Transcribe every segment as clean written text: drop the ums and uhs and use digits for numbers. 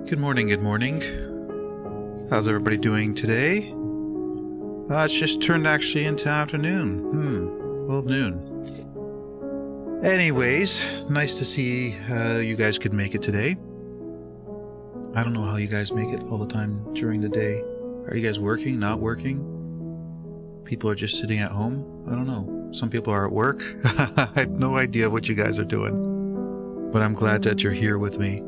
Good morning, good morning. How's everybody doing today? It's just turned actually into afternoon. 12 noon. Anyways, nice to see you guys could make it today. I don't know how you guys make it all the time during the day. Are you guys working, not working? People are just sitting at home? I don't know. Some people are at work. I have no idea what you guys are doing. But I'm glad that you're here with me.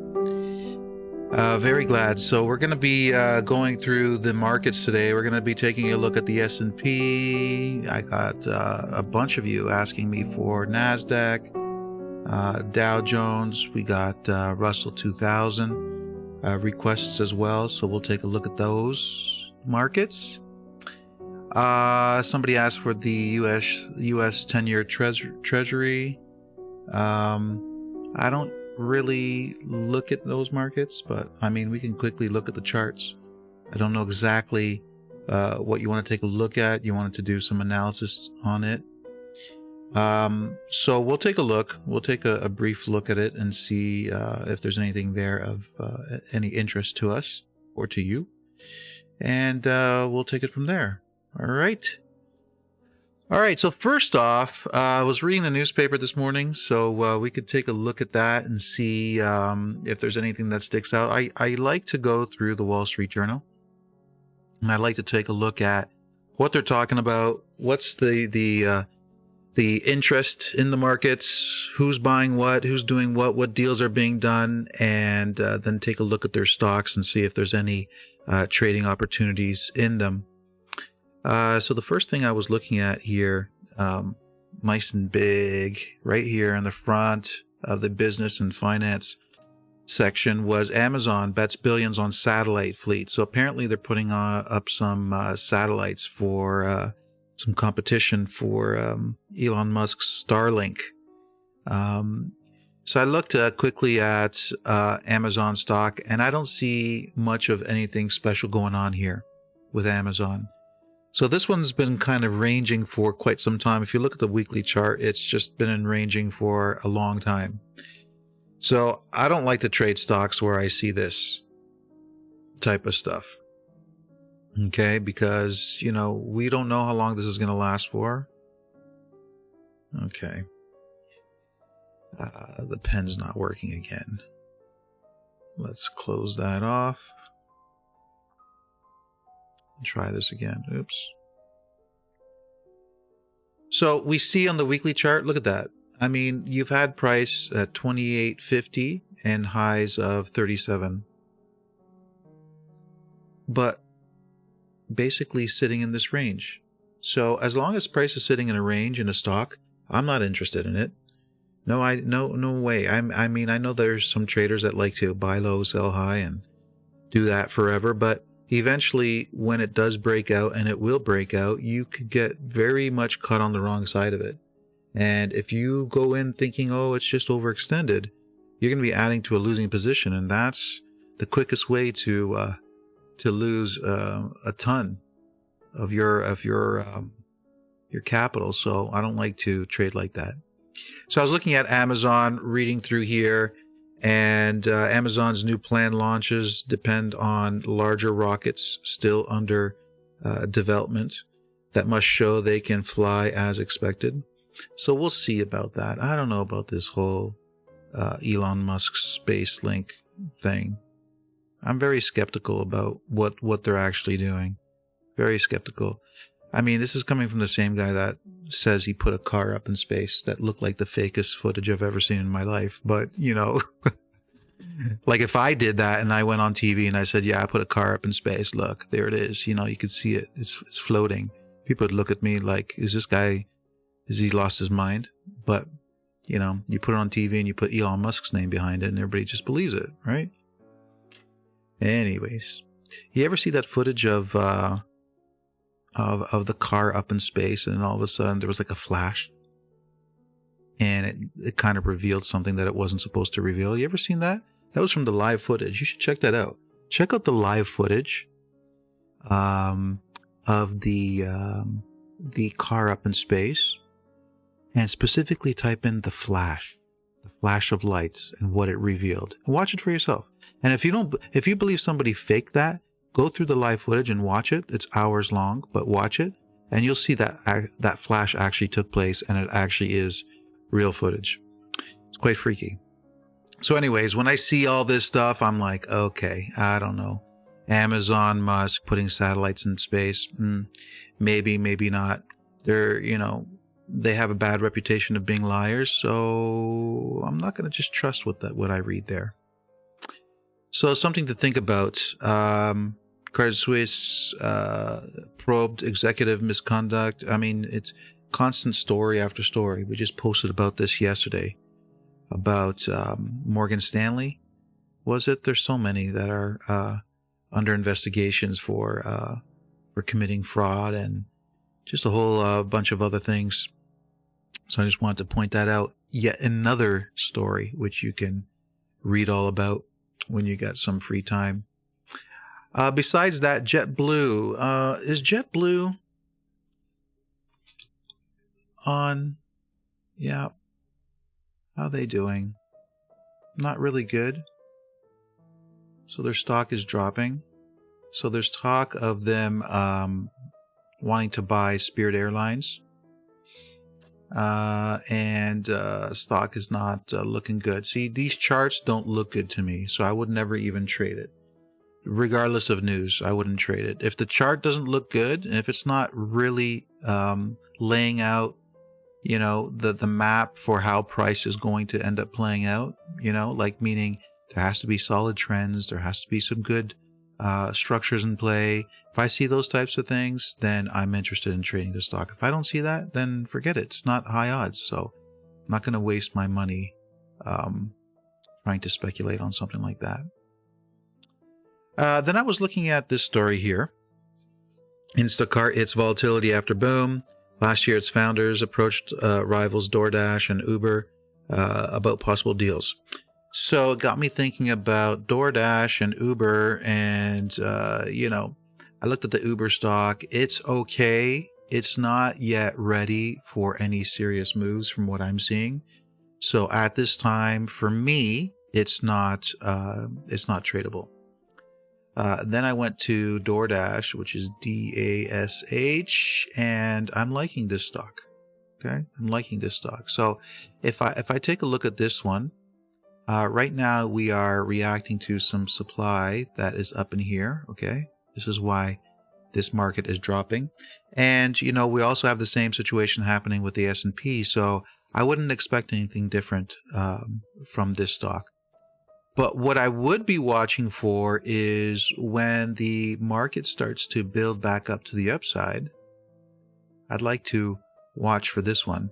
Very glad. So we're going to be going through the markets today. We're going to be taking a look at the S&P. I got a bunch of you asking me for NASDAQ, Dow Jones. We got Russell 2000 requests as well. So we'll take a look at those markets. Somebody asked for the US 10-year treasury. I don't really look at those markets, but I mean, we can quickly look at the charts. I don't know exactly what you want to take a look at. You wanted to do some analysis on it. So we'll take a look. We'll take a brief look at it and see if there's anything there of any interest to us or to you. And we'll take it from there. All right. All right, so first off, I was reading the newspaper this morning, so we could take a look at that and see if there's anything that sticks out. I like to go through the Wall Street Journal, and I like to take a look at what they're talking about, what's the interest in the markets, who's buying what, who's doing what deals are being done, and then take a look at their stocks and see if there's any trading opportunities in them. So the first thing I was looking at here, nice and big, right here in the front of the business and finance section, was Amazon bets billions on satellite fleet. So apparently they're putting up some satellites for some competition for Elon Musk's Starlink. So I looked quickly at Amazon stock, and I don't see much of anything special going on here with Amazon. So this one's been kind of ranging for quite some time. If you look at the weekly chart, it's just been ranging for a long time. So I don't like to trade stocks where I see this type of stuff. Okay, because, you know, we don't know how long this is going to last for. Okay. The pen's not working again. Let's close that off. Try this again. Oops. So we see on the weekly chart, look at that. I mean, you've had price at 28.50 and highs of 37. But basically sitting in this range. So as long as price is sitting in a range in a stock, I'm not interested in it. No way. I mean, I know there's some traders that like to buy low, sell high, and do that forever, but eventually, when it does break out, and it will break out, you could get very much caught on the wrong side of it. And if you go in thinking, oh, it's just overextended, you're going to be adding to a losing position, and that's the quickest way to lose a ton of your capital. So I don't like to trade like that. So I was looking at Amazon, reading through here. And Amazon's new plan launches depend on larger rockets still under development that must show they can fly as expected. So we'll see about that. I don't know about this whole Elon Musk space link thing. I'm very skeptical about what they're actually doing. Very skeptical. I mean, this is coming from the same guy that says he put a car up in space that looked like the fakest footage I've ever seen in my life. But, you know, like if I did that and I went on TV and I said, yeah, I put a car up in space. Look, there it is. You know, you could see it. It's floating. People would look at me like, has he lost his mind? But, you know, you put it on TV and you put Elon Musk's name behind it and everybody just believes it, right? Anyways, you ever see that footage of the car up in space, and all of a sudden there was like a flash, and it kind of revealed something that it wasn't supposed to reveal? You ever seen that? That was from the live footage. You should check that out. Check out the live footage of the car up in space, and specifically type in the flash the flash of lights and what it revealed. And watch it for yourself. And if you believe somebody faked that, go through the live footage and watch it. It's hours long, but watch it, and you'll see that that flash actually took place, and it actually is real footage. It's quite freaky. So anyways, when I see all this stuff, I'm like, okay, I don't know. Amazon, Musk putting satellites in space. Maybe, maybe not. They're, they have a bad reputation of being liars, so I'm not going to just trust what I read there. So something to think about. Credit Suisse probed executive misconduct. I mean, it's constant story after story. We just posted about this yesterday, about Morgan Stanley. Was it? There's so many that are under investigations for committing fraud and just a whole bunch of other things. So I just wanted to point that out. Yet another story which you can read all about when you got some free time. Besides that, JetBlue. Is JetBlue on? Yeah. How are they doing? Not really good. So their stock is dropping. So there's talk of them wanting to buy Spirit Airlines. And stock is not looking good. See, these charts don't look good to me, so I would never even trade it. Regardless of news, I wouldn't trade it. If the chart doesn't look good, and if it's not really laying out, the map for how price is going to end up playing out, like meaning there has to be solid trends, there has to be some good structures in play. If I see those types of things, then I'm interested in trading the stock. If I don't see that, then forget it. It's not high odds, so I'm not going to waste my money trying to speculate on something like that. Then I was looking at this story here. Instacart hits volatility after boom. Last year, its founders approached rivals DoorDash and Uber about possible deals. So it got me thinking about DoorDash and Uber, and I looked at the Uber stock. It's okay. It's not yet ready for any serious moves from what I'm seeing. So at this time, for me, it's not tradable. Then I went to DoorDash, which is DASH, and I'm liking this stock. Okay, I'm liking this stock. So if I take a look at this one, right now we are reacting to some supply that is up in here. Okay, this is why this market is dropping, and we also have the same situation happening with the S&P. So I wouldn't expect anything different from this stock. But what I would be watching for is when the market starts to build back up to the upside, I'd like to watch for this one.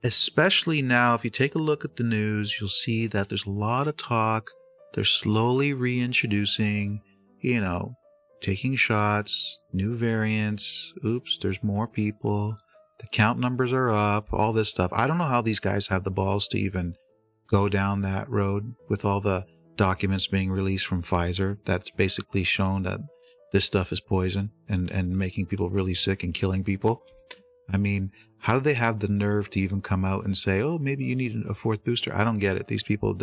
Especially now, if you take a look at the news, you'll see that there's a lot of talk. They're slowly reintroducing, taking shots, new variants. Oops, there's more people. The count numbers are up, all this stuff. I don't know how these guys have the balls to even go down that road with all the documents being released from Pfizer that's basically shown that this stuff is poison and making people really sick and killing people. I mean, how do they have the nerve to even come out and say, oh, maybe you need a fourth booster? I don't get it. These people,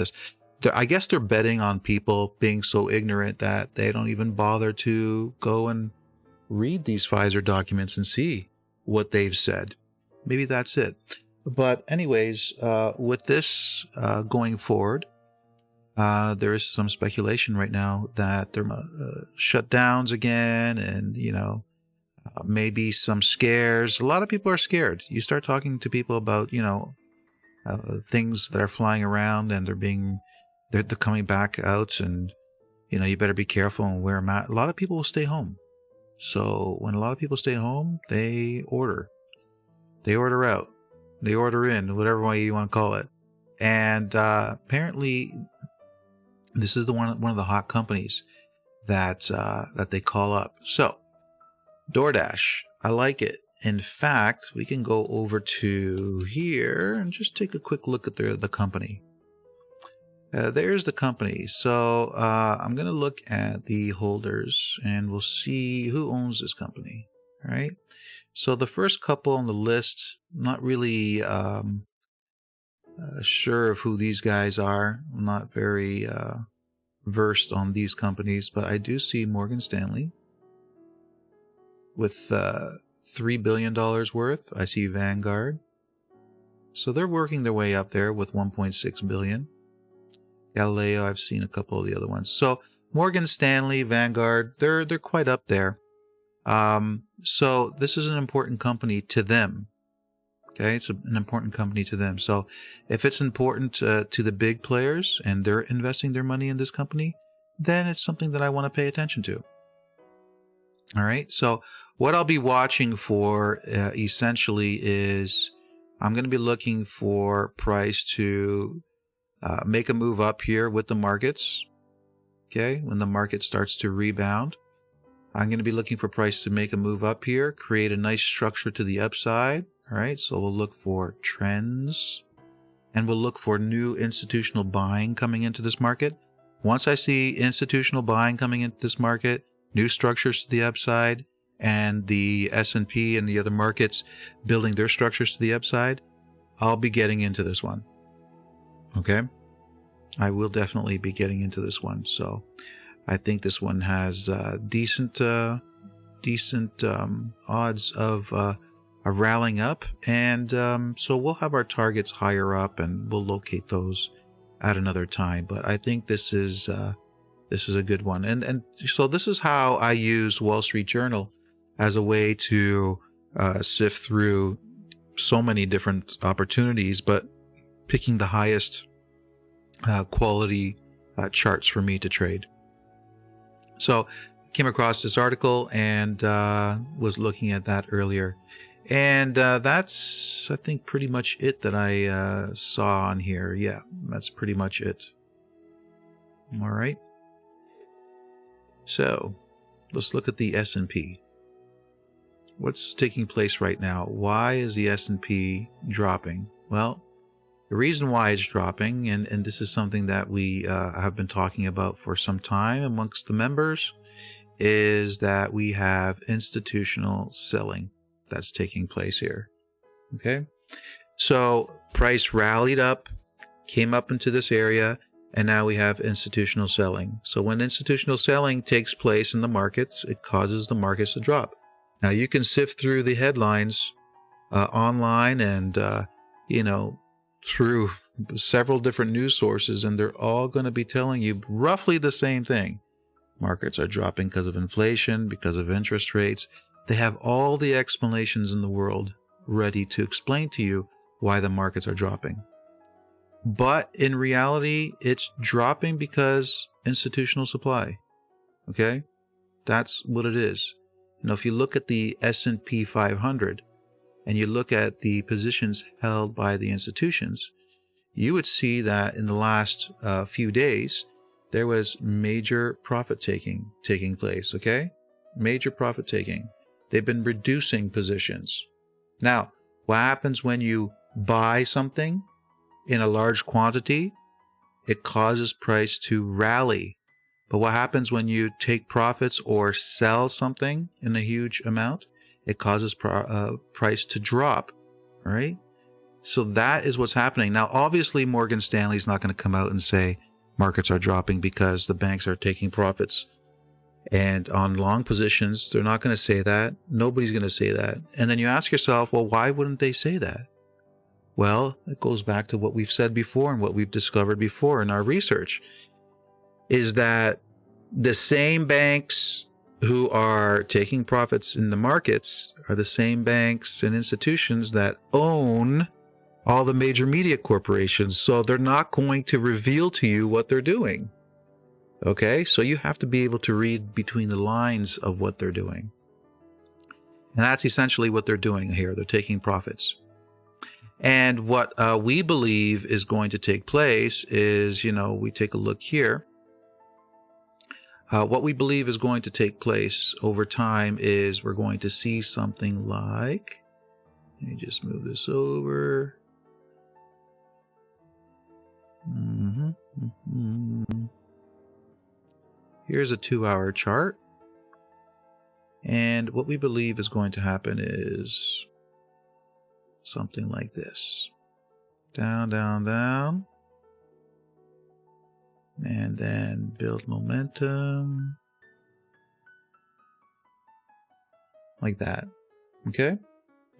I guess they're betting on people being so ignorant that they don't even bother to go and read these Pfizer documents and see what they've said. Maybe that's it. But anyways, with this going forward, there is some speculation right now that there are shutdowns again, and maybe some scares. A lot of people are scared. You start talking to people about things that are flying around, and they're coming back out, and you better be careful and wear a mask. A lot of people will stay home. So when a lot of people stay home, they order out, they order in, whatever way you want to call it, and apparently. This is one of the hot companies that they call up. So, DoorDash, I like it. In fact, we can go over to here and just take a quick look at the company. There's the company. So I'm going to look at the holders, and we'll see who owns this company. All right. So the first couple on the list, not really sure of who these guys are. I'm not very versed on these companies, but I do see Morgan Stanley with $3 billion worth. I see Vanguard. So they're working their way up there with 1.6 billion. Galileo, I've seen a couple of the other ones. So Morgan Stanley, Vanguard, they're quite up there. So this is an important company to them. Okay, it's an important company to them. So if it's important to the big players and they're investing their money in this company, then it's something that I want to pay attention to. All right, so what I'll be watching for essentially is I'm going to be looking for price to make a move up here with the markets. Okay, when the market starts to rebound, I'm going to be looking for price to make a move up here, create a nice structure to the upside. All right, so we'll look for trends and we'll look for new institutional buying coming into this market. Once I see institutional buying coming into this market, new structures to the upside, and the S&P and the other markets building their structures to the upside, I'll be getting into this one. Okay? I will definitely be getting into this one. So I think this one has decent odds of rallying up, and so we'll have our targets higher up, and we'll locate those at another time. But I think this is a good one, and so this is how I use Wall Street Journal as a way to sift through so many different opportunities, but picking the highest quality charts for me to trade. So came across this article and was looking at that earlier. And that's, I think, pretty much it that I saw on here. Yeah, that's pretty much it. All right. So let's look at the S&P. What's taking place right now? Why is the S&P dropping? Well, the reason why it's dropping, and this is something that we have been talking about for some time amongst the members, is that we have institutional selling that's taking place here. Okay, so price rallied up, came up into this area, and now we have institutional selling. So when institutional selling takes place in the markets, it causes the markets to drop. Now you can sift through the headlines online and through several different news sources, and they're all going to be telling you roughly the same thing. Markets are dropping because of inflation, because of interest rates. They have all the explanations in the world ready to explain to you why the markets are dropping. But in reality, it's dropping because institutional supply. Okay? That's what it is. If you look at the S&P 500 and you look at the positions held by the institutions, you would see that in the last few days, there was major profit taking place, okay? Major profit taking. They've been reducing positions. Now, what happens when you buy something in a large quantity? It causes price to rally. But what happens when you take profits or sell something in a huge amount? It causes price to drop, all right? So that is what's happening. Now, obviously, Morgan Stanley's not going to come out and say markets are dropping because the banks are taking profits. And on long positions, they're not going to say that. Nobody's going to say that. And then you ask yourself, well, why wouldn't they say that? Well, it goes back to what we've said before and what we've discovered before in our research, is that the same banks who are taking profits in the markets are the same banks and institutions that own all the major media corporations. So they're not going to reveal to you what they're doing. Okay, so you have to be able to read between the lines of what they're doing. And that's essentially what they're doing here. They're taking profits. And what we believe is going to take place is, we take a look here. What we believe is going to take place over time is we're going to see something like, let me just move this over. Here's a 2-hour chart. And what we believe is going to happen is something like this. Down, down, down. And then build momentum. Like that. Okay?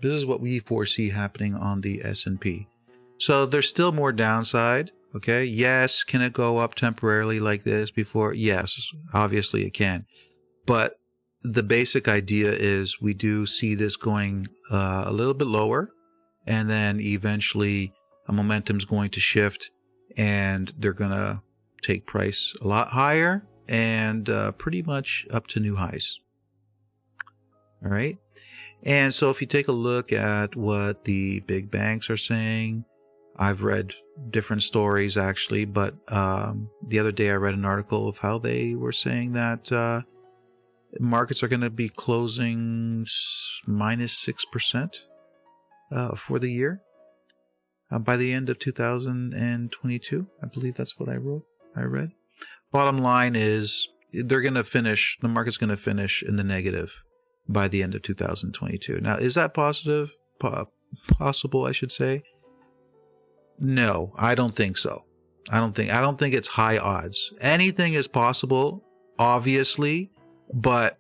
This is what we foresee happening on the S&P. So there's still more downside. Okay? Yes, can it go up temporarily like this before? Yes, obviously it can. But the basic idea is we do see this going a little bit lower, and then eventually a momentum's going to shift, and they're going to take price a lot higher and pretty much up to new highs. All right. And so if you take a look at what the big banks are saying, I've read different stories actually, but the other day I read an article of how they were saying that markets are going to be closing minus 6% for the year by the end of 2022. I believe that's what I read. Bottom line is they're going to finish, the market's going to finish in the negative by the end of 2022. Now, is that possible, I should say? No, I don't think so. I don't think it's high odds. Anything is possible, obviously, but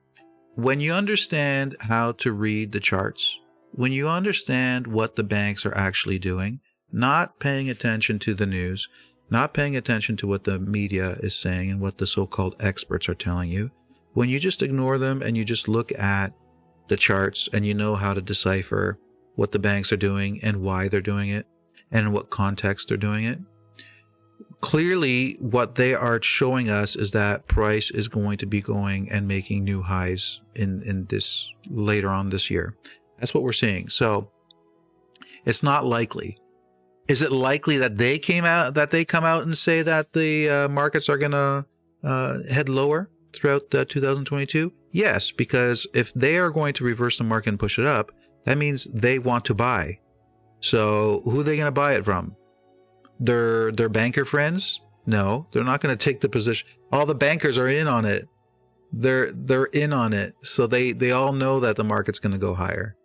when you understand how to read the charts, when you understand what the banks are actually doing, not paying attention to the news, not paying attention to what the media is saying and what the so-called experts are telling you, when you just ignore them and you just look at the charts and you know how to decipher what the banks are doing and why they're doing it and in what context they're doing it, clearly what they are showing us is that price is going to be going and making new highs in this later on this year. That's what we're seeing. So it's not likely. Is it likely that they come out and say that the markets are going to head lower throughout 2022? Yes, because if they are going to reverse the market and push it up, that means they want to buy. So who are they going to buy it from? Their banker friends? No, they're not going to take the position. All the bankers are in on it. They're in on it. So they all know that the market's going to go higher.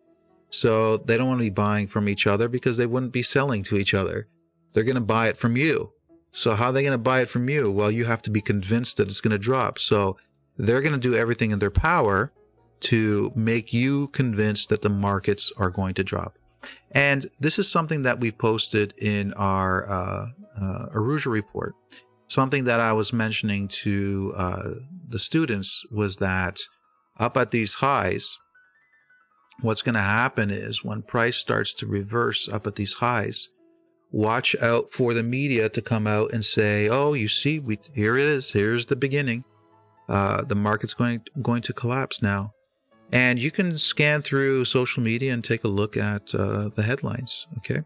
So they don't want to be buying from each other because they wouldn't be selling to each other. They're going to buy it from you. So how are they going to buy it from you? Well, you have to be convinced that it's going to drop. So they're going to do everything in their power to make you convinced that the markets are going to drop. And this is something that we've posted in our Aruja report. Something that I was mentioning to the students was that up at these highs, what's going to happen is when price starts to reverse up at these highs, watch out for the media to come out and say, oh, you see, here it is. Here's the beginning. The market's going to collapse now. And you can scan through social media and take a look at the headlines, okay?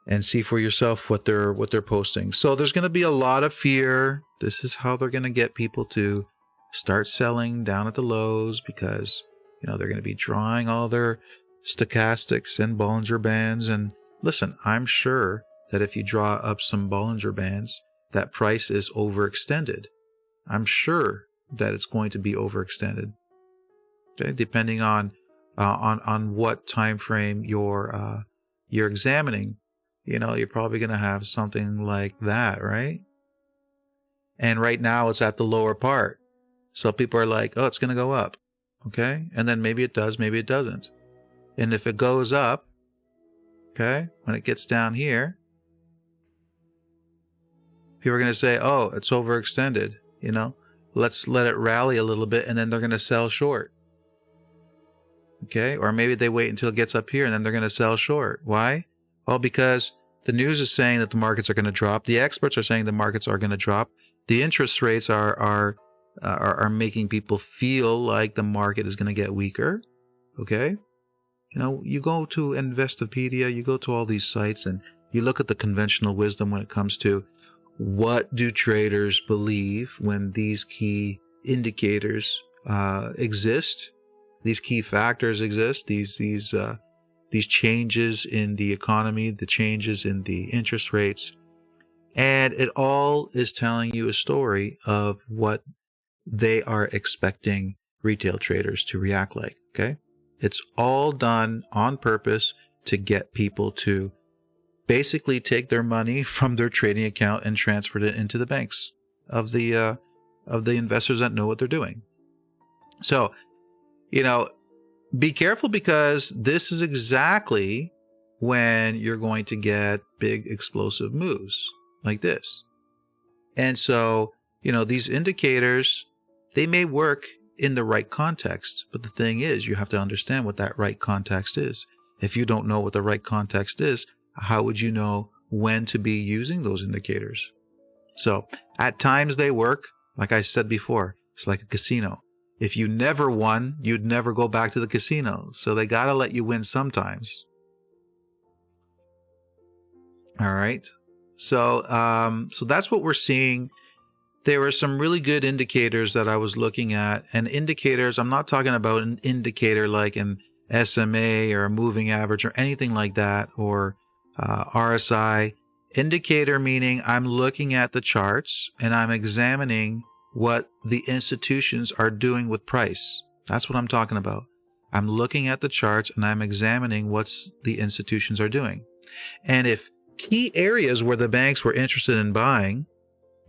And see for yourself what they're posting. So there's going to be a lot of fear. This is how they're going to get people to start selling down at the lows because, they're going to be drawing all their stochastics and Bollinger Bands. And listen, I'm sure that if you draw up some Bollinger Bands, that price is overextended. I'm sure that it's going to be overextended. Okay? Depending on what time frame you're examining, you're probably going to have something like that, right? And right now it's at the lower part. So people are like, oh, it's going to go up. Okay? And then maybe it does, maybe it doesn't. And if it goes up, okay, when it gets down here, people are going to say, oh, it's overextended. Let's let it rally a little bit, and then they're going to sell short. Okay? Or maybe they wait until it gets up here, and then they're going to sell short. Why? Well, because the news is saying that the markets are going to drop. The experts are saying the markets are going to drop. The interest rates are making people feel like the market is going to get weaker. Okay? You go to Investopedia, you go to all these sites, and you look at the conventional wisdom when it comes to what do traders believe when these key indicators exist, these key factors exist, these changes in the economy, the changes in the interest rates, and it all is telling you a story of what they are expecting retail traders to react like. Okay, it's all done on purpose to get people to basically take their money from their trading account and transferred it into the banks of the investors that know what they're doing. So, be careful, because this is exactly when you're going to get big explosive moves like this. And so, these indicators, they may work in the right context, but the thing is, you have to understand what that right context is. If you don't know what the right context is, how would you know when to be using those indicators? So at times they work. Like I said before, it's like a casino. If you never won, you'd never go back to the casino. So they got to let you win sometimes. All right. So, so that's what we're seeing. There were some really good indicators that I was looking at, and indicators, I'm not talking about an indicator like an SMA or a moving average or anything like that, or RSI. Indicator meaning I'm looking at the charts and I'm examining what the institutions are doing with price. That's what I'm talking about. I'm looking at the charts and I'm examining what the institutions are doing. And if key areas where the banks were interested in buying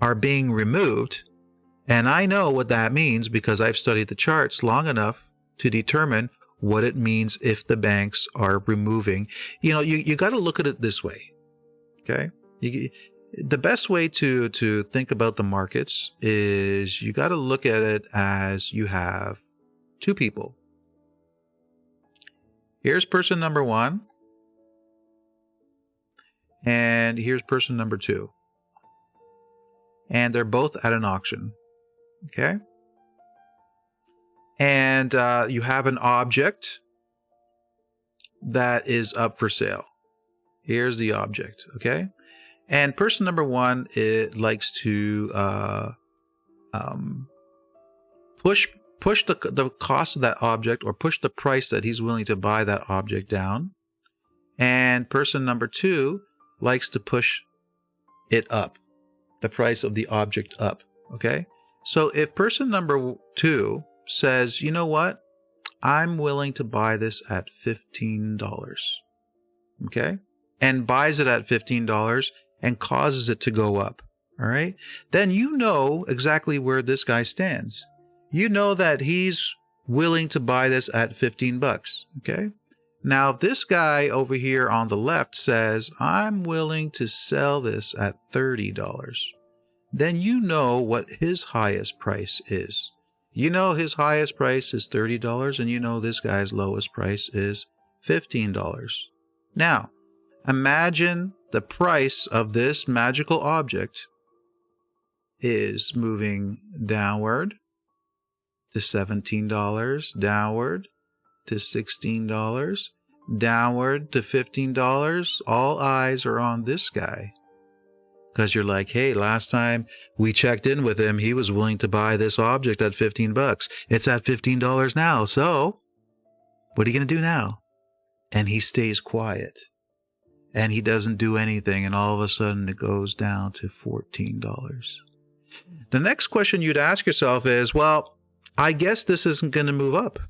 are being removed, and I know what that means because I've studied the charts long enough to determine what it means if the banks are removing. You got to look at it this way, okay? The best way to think about the markets is you got to look at it as you have two people. Here's person number one, and here's person number two. And they're both at an auction, okay? And you have an object that is up for sale. Here's the object, okay? And person number one, it likes to push the cost of that object, or push the price that he's willing to buy that object down. And person number two likes to push it up, the price of the object up, okay? So if person number two says, you know what, I'm willing to buy this at $15, okay? And buys it at $15 and causes it to go up, all right? Then you know exactly where this guy stands. You know that he's willing to buy this at 15 bucks, okay? Now, if this guy over here on the left says, I'm willing to sell this at $30, then you know what his highest price is. You know his highest price is $30, and you know this guy's lowest price is $15. Now, imagine the price of this magical object is moving downward to $17, downward to $16, downward to $15. All eyes are on this guy. Because you're like, hey, last time we checked in with him, he was willing to buy this object at 15 bucks. It's at $15 now. So what are you going to do now? And he stays quiet. And he doesn't do anything. And all of a sudden it goes down to $14. The next question you'd ask yourself is, well, I guess this isn't going to move up.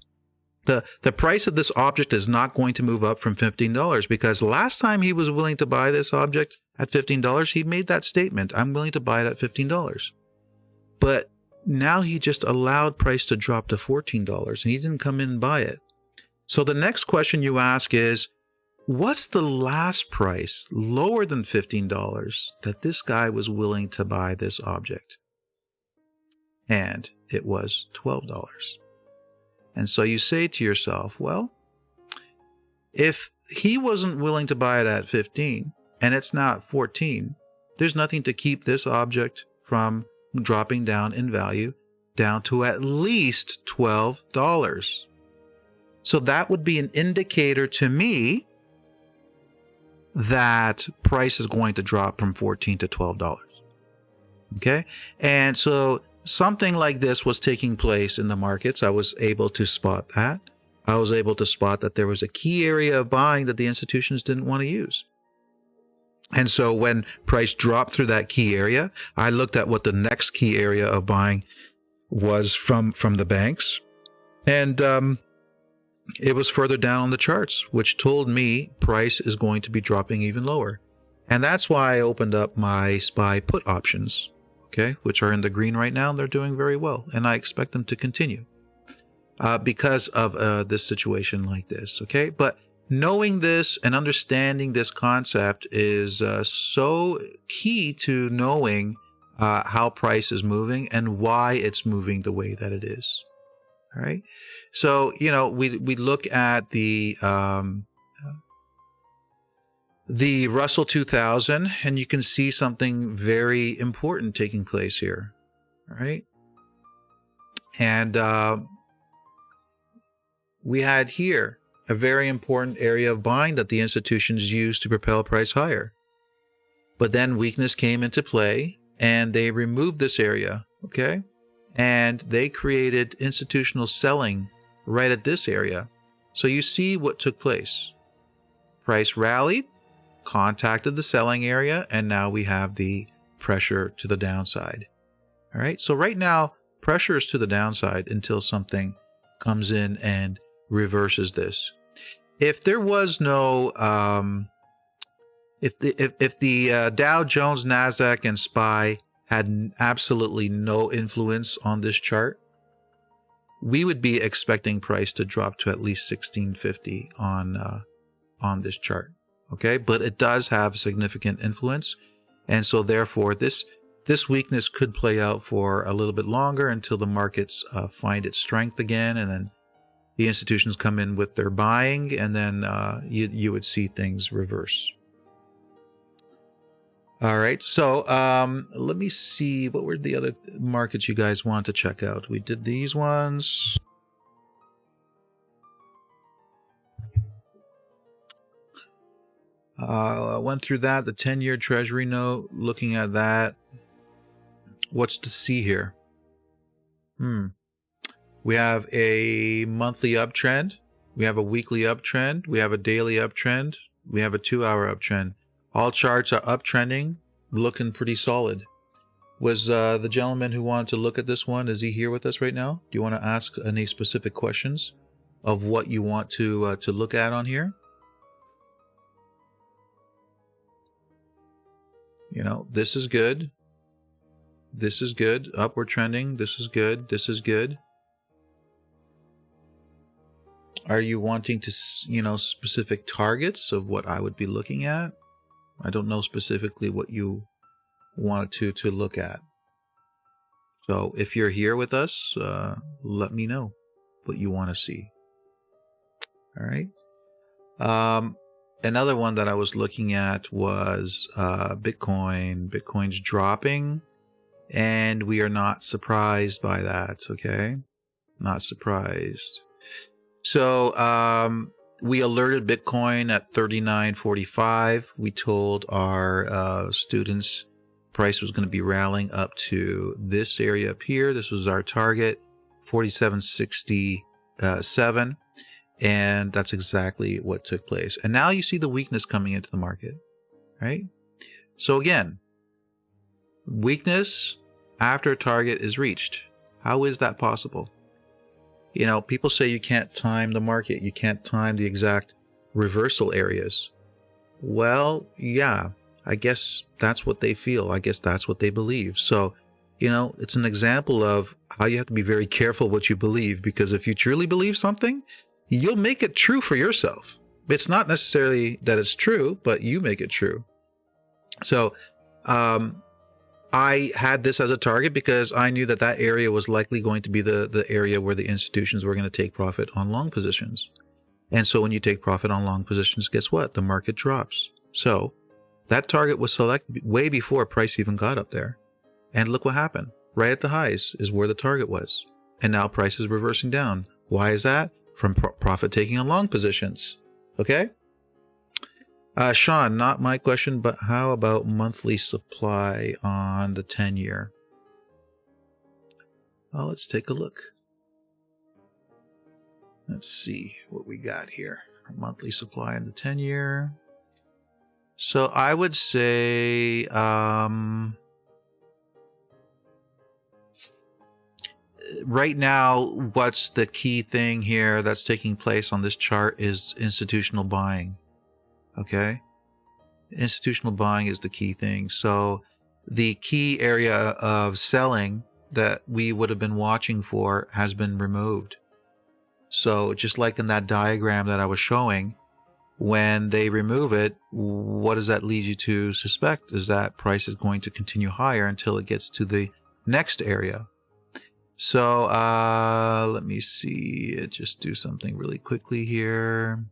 The price of this object is not going to move up from $15, because last time he was willing to buy this object at $15, he made that statement, I'm willing to buy it at $15. But now he just allowed price to drop to $14 and he didn't come in and buy it. So the next question you ask is, what's the last price lower than $15 that this guy was willing to buy this object? And it was $12. And so you say to yourself, well, if he wasn't willing to buy it at 15 and it's now at 14, there's nothing to keep this object from dropping down in value down to at least $12. So that would be an indicator to me that price is going to drop from $14 to $12. Okay? And so something like this was taking place in the markets. I was able to spot that. I was able to spot that there was a key area of buying that the institutions didn't want to use. And so when price dropped through that key area, I looked at what the next key area of buying was from the banks. And it was further down on the charts, which told me price is going to be dropping even lower. And that's why I opened up my SPY put options, okay, which are in the green right now. They're doing very well, and I expect them to continue because of this situation like this, okay? But knowing this and understanding this concept is so key to knowing how price is moving and why it's moving the way that it is. All right. So, you know, we look at the Russell 2000, and you can see something very important taking place here. All right. And we had here a very important area of buying that the institutions used to propel price higher. But then weakness came into play, and they removed this area, okay? And they created institutional selling right at this area. So you see what took place. Price rallied, contacted the selling area, and now we have the pressure to the downside. All right, so right now, pressure is to the downside until something comes in and reverses this. If there was no, if the Dow Jones, Nasdaq, and SPY had absolutely no influence on this chart, we would be expecting price to drop to at least 1650 on this chart. Okay, but it does have significant influence, and so therefore this weakness could play out for a little bit longer until the markets find its strength again, and then the institutions come in with their buying, and then you would see things reverse. All right, so let me see, what were the other markets you guys want to check out? We did these ones. I went through that, the 10-year Treasury note, looking at that. What's to see here? We have a monthly uptrend. We have a weekly uptrend. We have a daily uptrend. We have a 2-hour uptrend. All charts are uptrending, looking pretty solid. Was the gentleman who wanted to look at this one, is he here with us right now? Do you want to ask any specific questions of what you want to look at on here? You know, this is good. This is good. Upward trending. This is good. This is good. Are you wanting to, you know, specific targets of what I would be looking at? I don't know specifically what you wanted to look at. So if you're here with us, let me know what you want to see. All right. Another one that I was looking at was Bitcoin. Bitcoin's dropping, and we are not surprised by that, okay? Not surprised. So we alerted Bitcoin at 39.45. We told our students price was going to be rallying up to this area up here. This was our target, 47.67. And that's exactly what took place. And now you see the weakness coming into the market, right? So again, weakness after a target is reached. How is that possible? You know, people say you can't time the market. You can't time the exact reversal areas. Well, yeah, I guess that's what they feel. I guess that's what they believe. So, you know, it's an example of how you have to be very careful what you believe, because if you truly believe something, you'll make it true for yourself. It's not necessarily that it's true, but you make it true. So I had this as a target because I knew that that area was likely going to be the area where the institutions were going to take profit on long positions. And so when you take profit on long positions, guess what? The market drops. So that target was selected way before price even got up there. And look what happened. Right at the highs is where the target was. And now price is reversing down. Why is that? From profit taking on long positions. Okay? Sean, not my question, but how about monthly supply on the 10-year? Well, let's take a look. Let's see what we got here. Monthly supply on the 10-year. So I would say right now, what's the key thing here that's taking place on this chart is institutional buying. Okay? Institutional buying is the key thing. So the key area of selling that we would have been watching for has been removed. So just like in that diagram that I was showing, when they remove it, what does that lead you to suspect? Is that price is going to continue higher until it gets to the next area. So let me see, just do something really quickly here.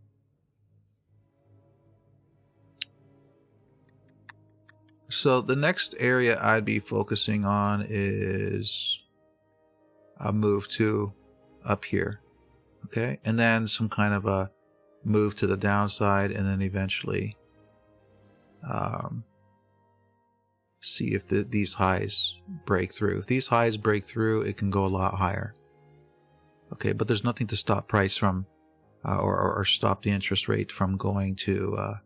So the next area I'd be focusing on is a move to up here, okay? And then some kind of a move to the downside, and then eventually see if these highs break through. If these highs break through, it can go a lot higher. Okay, but there's nothing to stop price from, or stop the interest rate from going to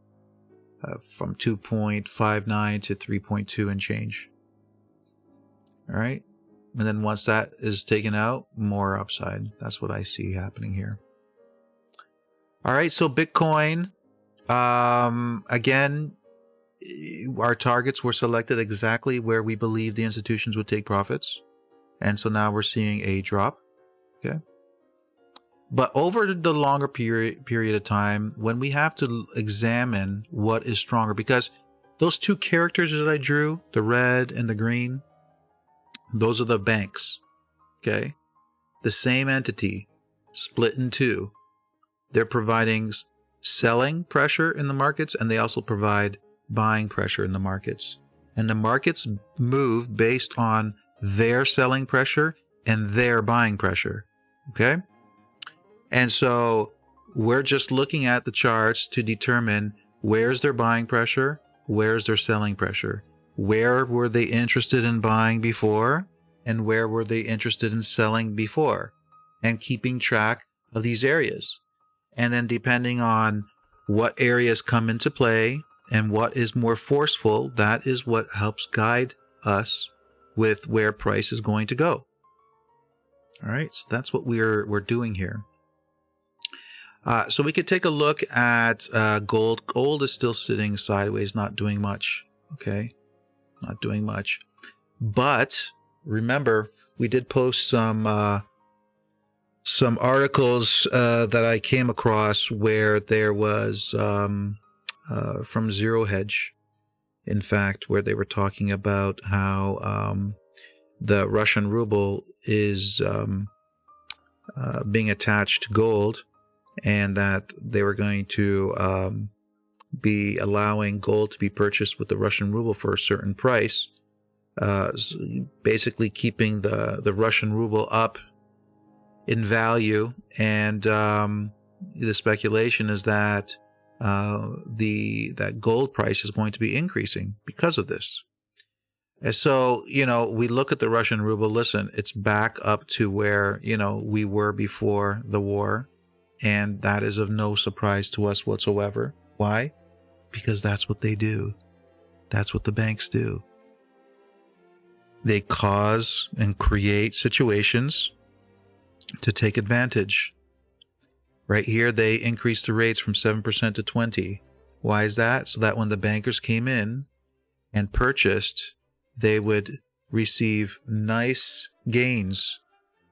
from 2.59 to 3.2 and change. All right, and then once that is taken out, more upside. That's what I see happening here. All right, so Bitcoin, again, our targets were selected exactly where we believe the institutions would take profits. And so now we're seeing a drop, okay? But over the longer period of time, when we have to examine what is stronger, because those two characters that I drew, the red and the green, those are the banks, okay? The same entity split in two. They're providing selling pressure in the markets, and they also provide buying pressure in the markets. And the markets move based on their selling pressure and their buying pressure, okay? And so we're just looking at the charts to determine where's their buying pressure, where's their selling pressure, where were they interested in buying before, and where were they interested in selling before, and keeping track of these areas. And then depending on what areas come into play and what is more forceful, that is what helps guide us with where price is going to go. All right, so that's what we're doing here. So we could take a look at gold. Gold is still sitting sideways, not doing much. Okay, not doing much. But remember, we did post some articles that I came across where there was from Zero Hedge, in fact, where they were talking about how the Russian ruble is being attached to gold, and that they were going to be allowing gold to be purchased with the Russian ruble for a certain price, basically keeping the Russian ruble up in value. And the speculation is that that gold price is going to be increasing because of this. And so, we look at the Russian ruble. Listen, it's back up to where, we were before the war. And that is of no surprise to us whatsoever. Why? Because that's what they do. That's what the banks do. They cause and create situations to take advantage. Right here, they increased the rates from 7% to 20%. Why is that? So that when the bankers came in and purchased, they would receive nice gains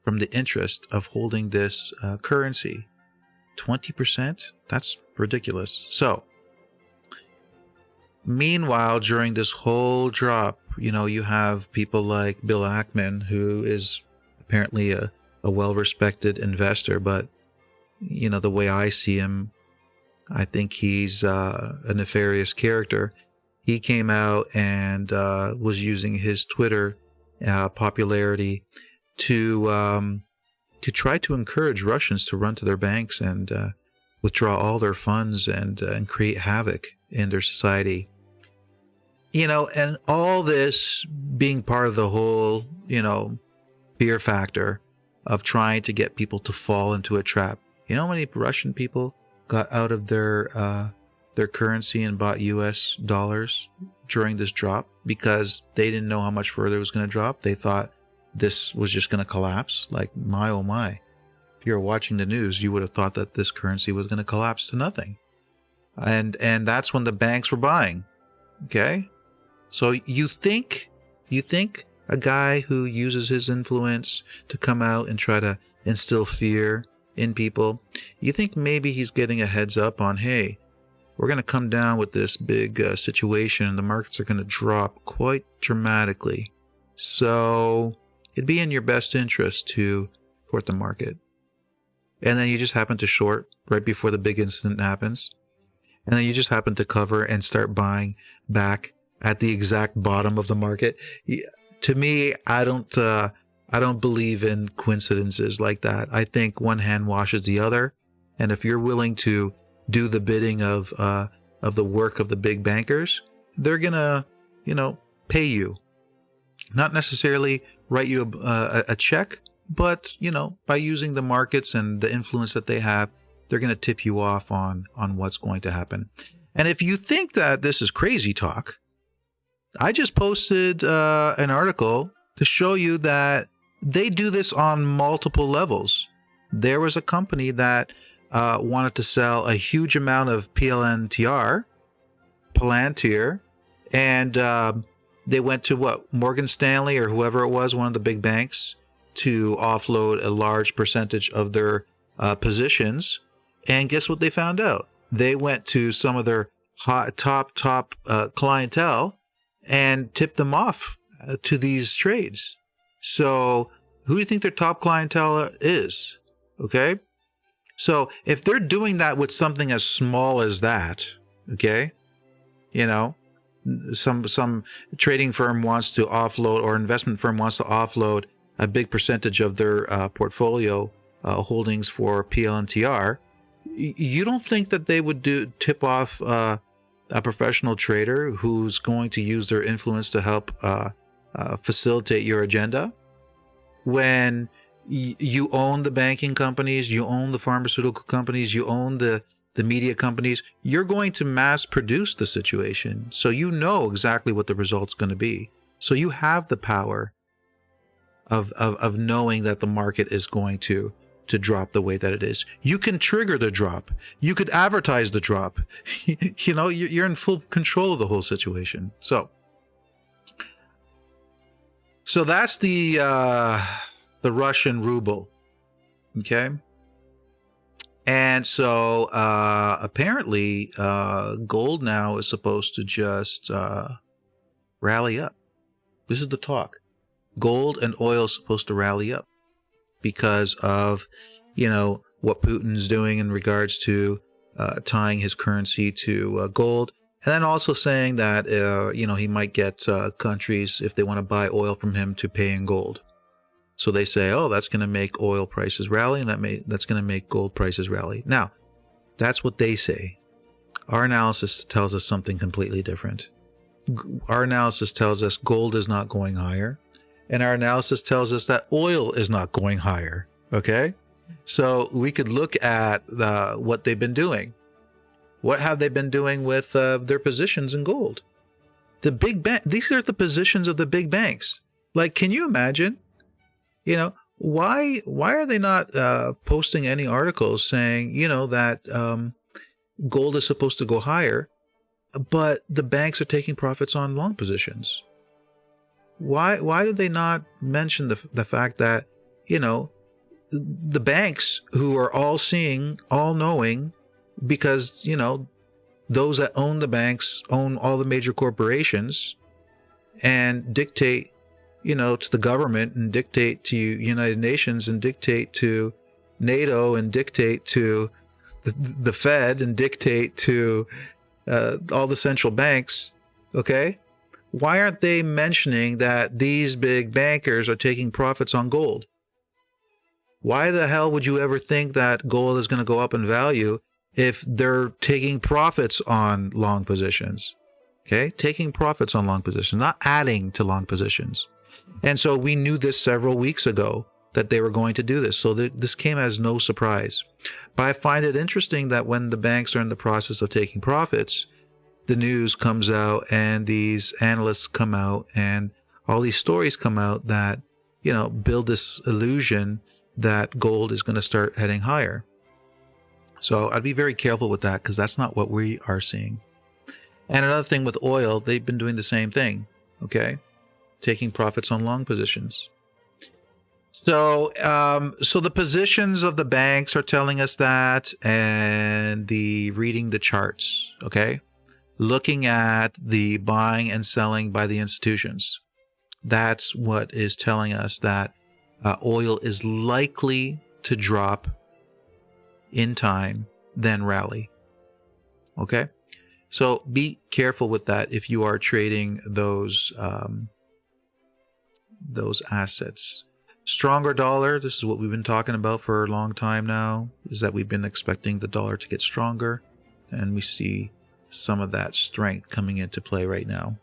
from the interest of holding this currency. 20%? That's ridiculous. So, meanwhile, during this whole drop, you have people like Bill Ackman, who is apparently a well-respected investor, but the way I see him, I think he's a nefarious character. He came out and was using his Twitter popularity to try to encourage Russians to run to their banks and withdraw all their funds and create havoc in their society. And all this being part of the whole, fear factor of trying to get people to fall into a trap. You know how many Russian people got out of their currency and bought US dollars during this drop because they didn't know how much further it was going to drop? They thought this was just going to collapse. Like, my oh my. If you were watching the news, you would have thought that this currency was going to collapse to nothing. And that's when the banks were buying. Okay? So you think a guy who uses his influence to come out and try to instill fear in people, you think maybe he's getting a heads up on, hey, we're going to come down with this big situation and the markets are going to drop quite dramatically. So it'd be in your best interest to short the market. And then you just happen to short right before the big incident happens. And then you just happen to cover and start buying back at the exact bottom of the market. To me, I don't believe in coincidences like that. I think one hand washes the other. And if you're willing to do the bidding of the work of the big bankers, they're gonna, pay you. Not necessarily write you a check, but by using the markets and the influence that they have, they're gonna tip you off on what's going to happen. And if you think that this is crazy talk, I just posted an article to show you that they do this on multiple levels. There was a company that wanted to sell a huge amount of Palantir, and they went to Morgan Stanley or whoever it was, one of the big banks, to offload a large percentage of their positions. And guess what they found out? They went to some of their top clientele and tipped them off to these trades. So who do you think their top clientele is? Okay. So if they're doing that with something as small as that, okay, some trading firm wants to offload, or investment firm wants to offload a big percentage of their portfolio holdings for Palantir, you don't think that they would tip off a professional trader who's going to use their influence to help facilitate your agenda? When you own the banking companies, you own the pharmaceutical companies, you own the media companies, you're going to mass produce the situation. So you know exactly what the result's going to be. So you have the power of knowing that the market is going to drop the way that it is. You can trigger the drop. You could advertise the drop. You're in full control of the whole situation. So that's the Russian ruble. Okay. And so apparently gold now is supposed to just rally up. This is the talk. Gold and oil is supposed to rally up because of, what Putin's doing in regards to tying his currency to gold. And then also saying that, he might get countries, if they want to buy oil from him, to pay in gold. So they say, oh, that's going to make oil prices rally, and that's going to make gold prices rally. Now, that's what they say. Our analysis tells us something completely different. Our analysis tells us gold is not going higher, and our analysis tells us that oil is not going higher. Okay? So we could look at what they've been doing. What have they been doing with their positions in gold? The big bank. These are the positions of the big banks. Like, can you imagine? Why are they not posting any articles saying, that gold is supposed to go higher, but the banks are taking profits on long positions? Why did they not mention the fact that, the banks, who are all seeing, all knowing, because, those that own the banks own all the major corporations and dictate, to the government, and dictate to United Nations, and dictate to NATO, and dictate to the Fed, and dictate to all the central banks. Okay? Why aren't they mentioning that these big bankers are taking profits on gold? Why the hell would you ever think that gold is going to go up in value if they're taking profits on long positions? Okay? Taking profits on long positions, not adding to long positions. And so we knew this several weeks ago, that they were going to do this. So this came as no surprise. But I find it interesting that when the banks are in the process of taking profits, the news comes out and these analysts come out and all these stories come out that, build this illusion that gold is going to start heading higher. So I'd be very careful with that, because that's not what we are seeing. And another thing with oil, they've been doing the same thing, okay? Taking profits on long positions. So, so the positions of the banks are telling us that, and reading the charts, okay? Looking at the buying and selling by the institutions. That's what is telling us that oil is likely to drop in time, then rally. Okay? So be careful with that if you are trading those assets. Stronger dollar, this is what we've been talking about for a long time now, is that we've been expecting the dollar to get stronger, and we see some of that strength coming into play right now.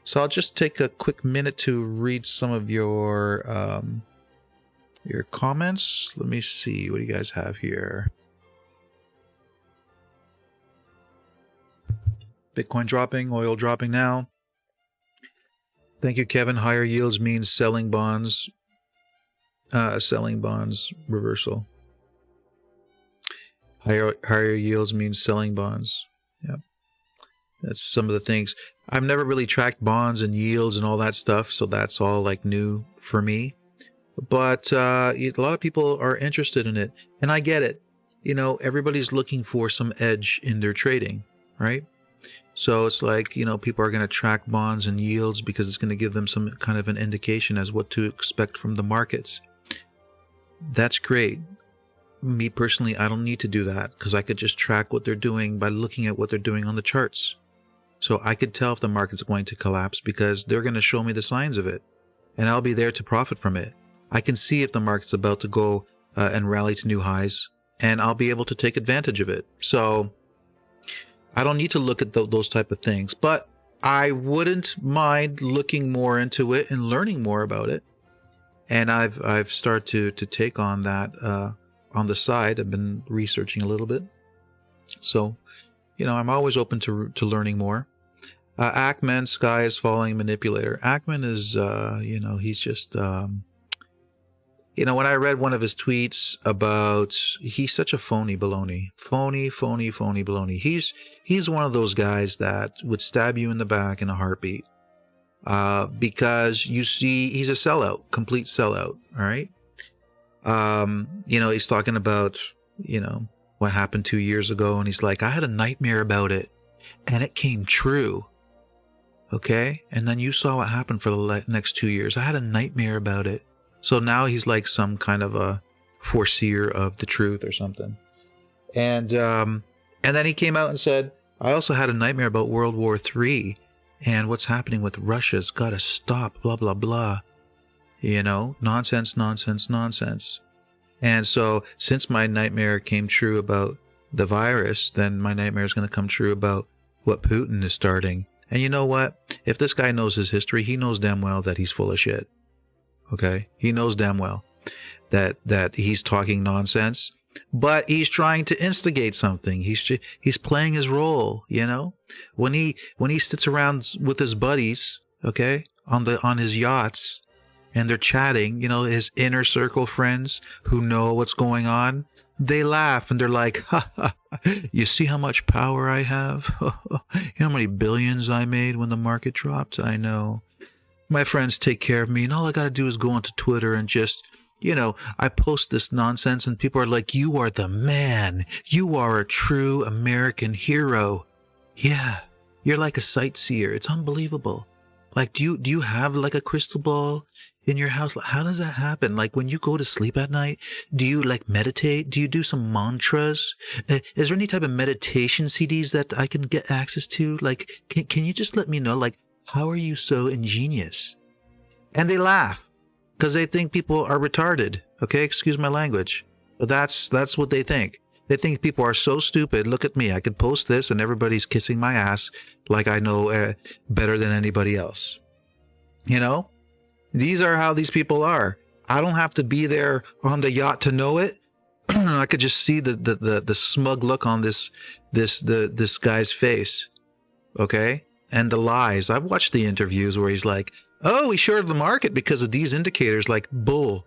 So I'll just take a quick minute to read some of your comments. Let me see, what do you guys have here? Bitcoin dropping, oil dropping now. Thank you, Kevin. Higher yields means selling bonds. Selling bonds reversal. Higher yields means selling bonds. Yep. That's some of the things. I've never really tracked bonds and yields and all that stuff, so that's all like new for me. But a lot of people are interested in it, and I get it. You know, everybody's looking for some edge in their trading, right? So it's like, you know, people are going to track bonds and yields because it's going to give them some kind of an indication as what to expect from the markets. That's great. Me personally, I don't need to do that because I could just track what they're doing by looking at what they're doing on the charts. So I could tell if the market's going to collapse because they're going to show me the signs of it, and I'll be there to profit from it. I can see if the market's about to go and rally to new highs, and I'll be able to take advantage of it. So I don't need to look at those type of things, but I wouldn't mind looking more into it and learning more about it. And I've started to take on that on the side. I've been researching a little bit. So, you know, I'm always open to learning more. Ackman, sky is falling manipulator. Ackman is, you know, he's just, you know, when I read one of his tweets about, he's such a phony baloney. Phony baloney. He's one of those guys that would stab you in the back in a heartbeat. Because you see, he's a sellout, complete sellout. All right. You know, he's talking about, you know, what happened 2 years ago. And he's like, I had a nightmare about it and it came true. Okay. And then you saw what happened for the next 2 years. I had a nightmare about it. So now he's like some kind of a foreseer of the truth or something. And then he came out and said, I also had a nightmare about World War III and what's happening with Russia's got to stop, blah, blah, blah. You know, nonsense. And so since my nightmare came true about the virus, then my nightmare is going to come true about what Putin is starting. And you know what? If this guy knows his history, he knows damn well that he's full of shit. Okay? He knows damn well that he's talking nonsense, but he's trying to instigate something. He's playing his role, you know? When he sits around with his buddies, okay, on his yachts, and they're chatting, you know, his inner circle friends who know what's going on, they laugh and they're like, ha, ha, you see how much power I have? You know how many billions I made when the market dropped? I know. My friends take care of me, and all I got to do is go onto Twitter and just, you know, I post this nonsense and people are like, you are the man. You are a true American hero. Yeah, you're like a sightseer. It's unbelievable. Like, do you have like a crystal ball in your house? How does that happen? Like, when you go to sleep at night, do you like meditate? Do you do some mantras? Is there any type of meditation CDs that I can get access to? Like, can you just let me know? Like, how are you so ingenious? And they laugh because they think people are retarded. Okay, excuse my language, but that's what they think. They think people are so stupid. Look at me. I could post this and everybody's kissing my ass like I know better than anybody else. You know, these are how these people are. I don't have to be there on the yacht to know it. I could just see the smug look on this guy's face. Okay. And the lies. I've watched the interviews where he's like, oh, we shorted the market because of these indicators. Like, bull.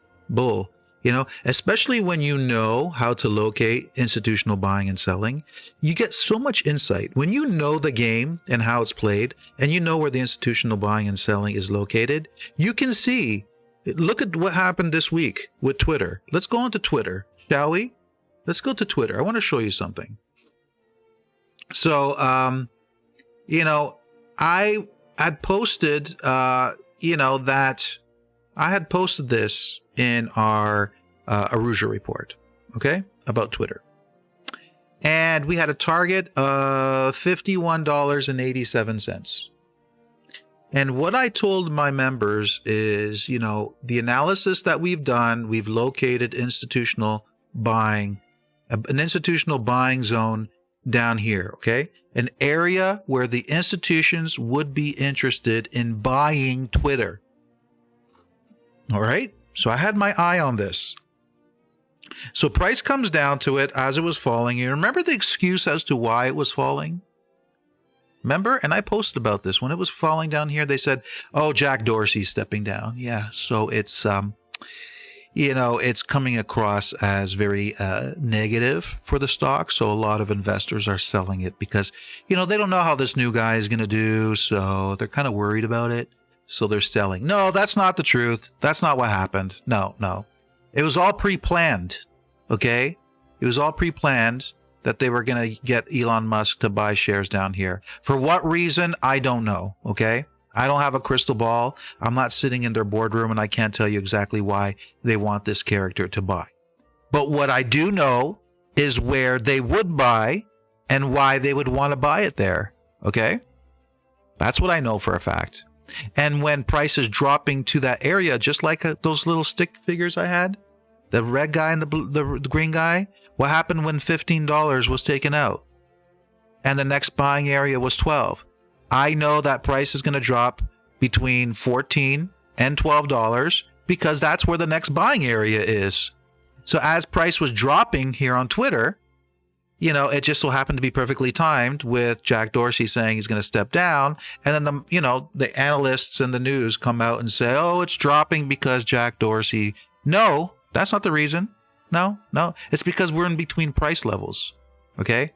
You know, especially when you know how to locate institutional buying and selling, you get so much insight. When you know the game and how it's played, and you know where the institutional buying and selling is located, you can see. Look at what happened this week with Twitter. Let's go on to Twitter, shall we? Let's go to Twitter. I want to show you something. So, you know, I had posted, you know, that I had posted this in our Aruja report, okay, about Twitter. And we had a target of $51.87. And what I told my members is, you know, the analysis that we've done, we've located institutional buying, an institutional buying zone down here, okay? An area where the institutions would be interested in buying Twitter. All right? So I had my eye on this. So price comes down to it as it was falling. You remember the excuse as to why it was falling? Remember? And I posted about this. When it was falling down here, they said, oh, Jack Dorsey's stepping down. Yeah, so it's, you know, it's coming across as very negative for the stock. So a lot of investors are selling it because, you know, they don't know how this new guy is going to do. So they're kind of worried about it. So they're selling. No, that's not the truth. That's not what happened. No. It was all pre-planned, okay? It was all pre-planned that they were going to get Elon Musk to buy shares down here. For what reason, I don't know, okay? I don't have a crystal ball. I'm not sitting in their boardroom, and I can't tell you exactly why they want this character to buy. But what I do know is where they would buy and why they would want to buy it there, okay? That's what I know for a fact. And when price is dropping to that area, just like those little stick figures I had, the red guy and the green guy, what happened when $15 was taken out and the next buying area was 12? I know that price is going to drop between $14 and $12 because that's where the next buying area is. So as price was dropping here on Twitter, you know, it just so happened to be perfectly timed with Jack Dorsey saying he's going to step down. And then, the analysts and the news come out and say, oh, it's dropping because Jack Dorsey. No, that's not the reason. No. It's because we're in between price levels. Okay.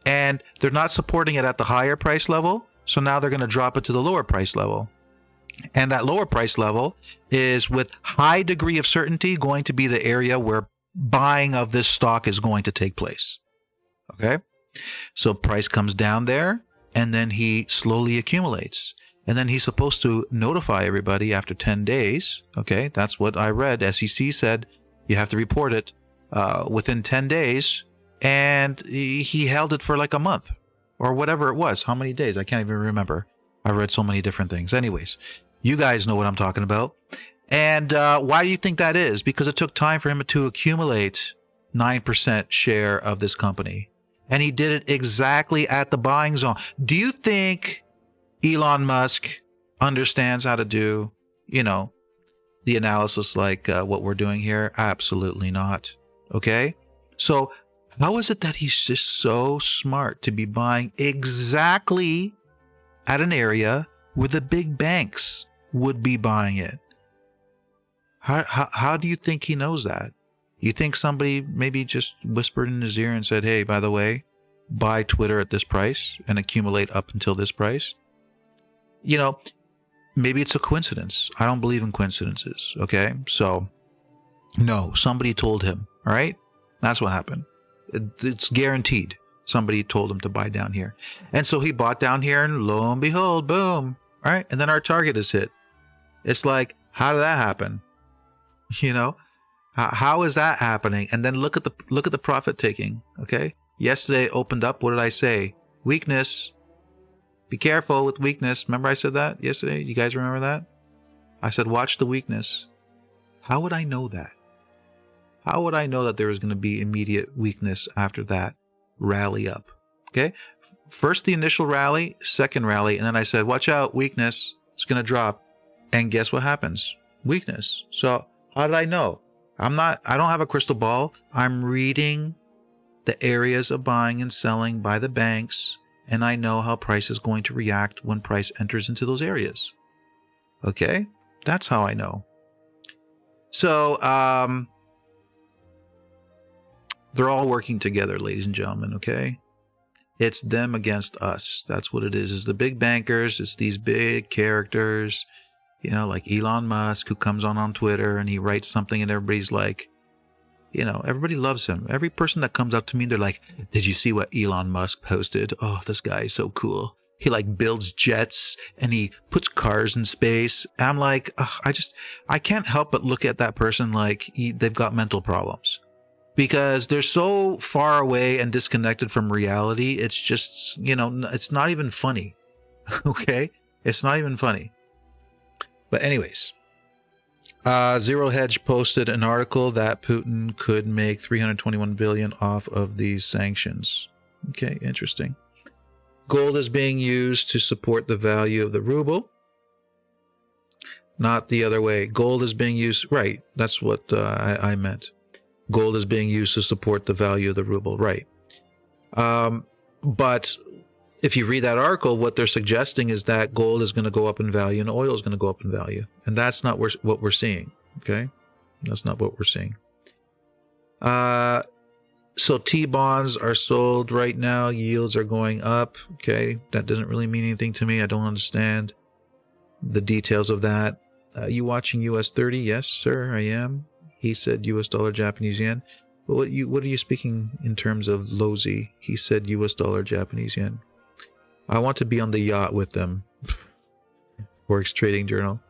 And they're not supporting it at the higher price level. So now they're going to drop it to the lower price level. And that lower price level is with high degree of certainty going to be the area where buying of this stock is going to take place. Okay, so price comes down there and then he slowly accumulates. And then he's supposed to notify everybody after 10 days. Okay, that's what I read. SEC said you have to report it within 10 days. And he held it for like a month or whatever it was. How many days? I can't even remember. I read so many different things. Anyways, you guys know what I'm talking about. And why do you think that is? Because it took time for him to accumulate 9% share of this company. And he did it exactly at the buying zone. Do you think Elon Musk understands how to do, you know, the analysis like what we're doing here? Absolutely not. Okay? So how is it that he's just so smart to be buying exactly at an area where the big banks would be buying it? How do you think he knows that? You think somebody maybe just whispered in his ear and said, hey, by the way, buy Twitter at this price and accumulate up until this price? You know, maybe it's a coincidence. I don't believe in coincidences, okay? So, no, somebody told him, all right? That's what happened. It's guaranteed. Somebody told him to buy down here. And so he bought down here and lo and behold, boom, all right? And then our target is hit. It's like, how did that happen? You know? How is that happening? And then look at the profit taking. Okay. Yesterday it opened up. What did I say? Weakness. Be careful with weakness. Remember I said that yesterday? You guys remember that? I said, watch the weakness. How would I know that? How would I know that there was going to be immediate weakness after that rally up? Okay. First the initial rally, second rally. And then I said, watch out, weakness. It's going to drop. And guess what happens? Weakness. So how did I know? I don't have a crystal ball. I'm reading the areas of buying and selling by the banks, and I know how price is going to react when price enters into those areas. Okay? That's how I know. So, They're all working together, ladies and gentlemen, okay? It's them against us. That's what it is. It's the big bankers. It's these big characters, you know, like Elon Musk, who comes on Twitter and he writes something and everybody's like, you know, everybody loves him. Every person that comes up to me, they're like, did you see what Elon Musk posted? Oh, this guy is so cool. He like builds jets and he puts cars in space. I'm like, I can't help but look at that person like they've got mental problems. Because they're so far away and disconnected from reality, it's just, you know, it's not even funny. Okay? It's not even funny. But anyways, Zero Hedge posted an article that Putin could make $321 billion off of these sanctions. Okay, interesting. Gold is being used to support the value of the ruble. Not the other way. Gold is being used... Right, that's what I meant. Gold is being used to support the value of the ruble, right? But if you read that article, what they're suggesting is that gold is going to go up in value and oil is going to go up in value, and that's not what we're seeing. Okay, that's not what we're seeing. So T-bonds are sold right now. Yields are going up. Okay, that doesn't really mean anything to me. I don't understand the details of that. You watching US 30? Yes, sir, I am. He said US dollar, Japanese yen. But what are you speaking in terms of Lozi? He said US dollar, Japanese yen. I want to be on the yacht with them. Forex Trading Journal.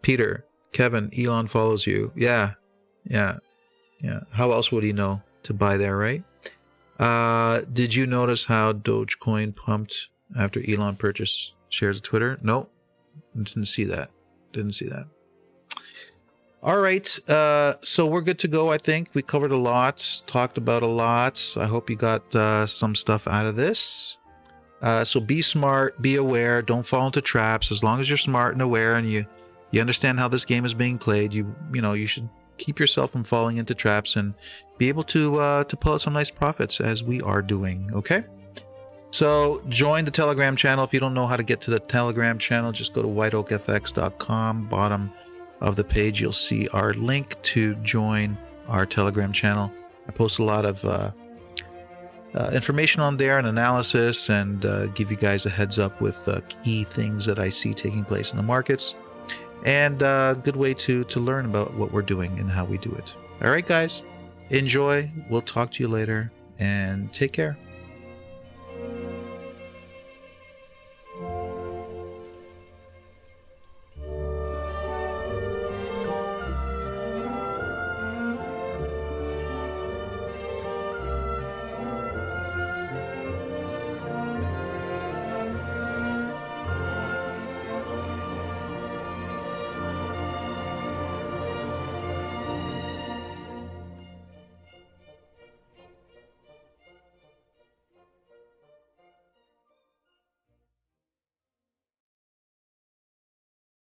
Peter, Kevin, Elon follows you. Yeah. How else would he know to buy there, right? Did you notice how Dogecoin pumped after Elon purchased shares of Twitter? No, didn't see that. All right, so we're good to go, I think. We covered a lot, talked about a lot. I hope you got some stuff out of this. So be smart, be aware, don't fall into traps. As long as you're smart and aware and you understand how this game is being played, you should keep yourself from falling into traps and be able to pull out some nice profits, as we are doing, okay? So join the Telegram channel. If you don't know how to get to the Telegram channel, just go to whiteoakfx.com. Bottom of the page, you'll see our link to join our Telegram channel. I post a lot of information on there and analysis, and give you guys a heads up with key things that I see taking place in the markets, and a good way to learn about what we're doing and how we do it. All right, guys, enjoy. We'll talk to you later, and take care.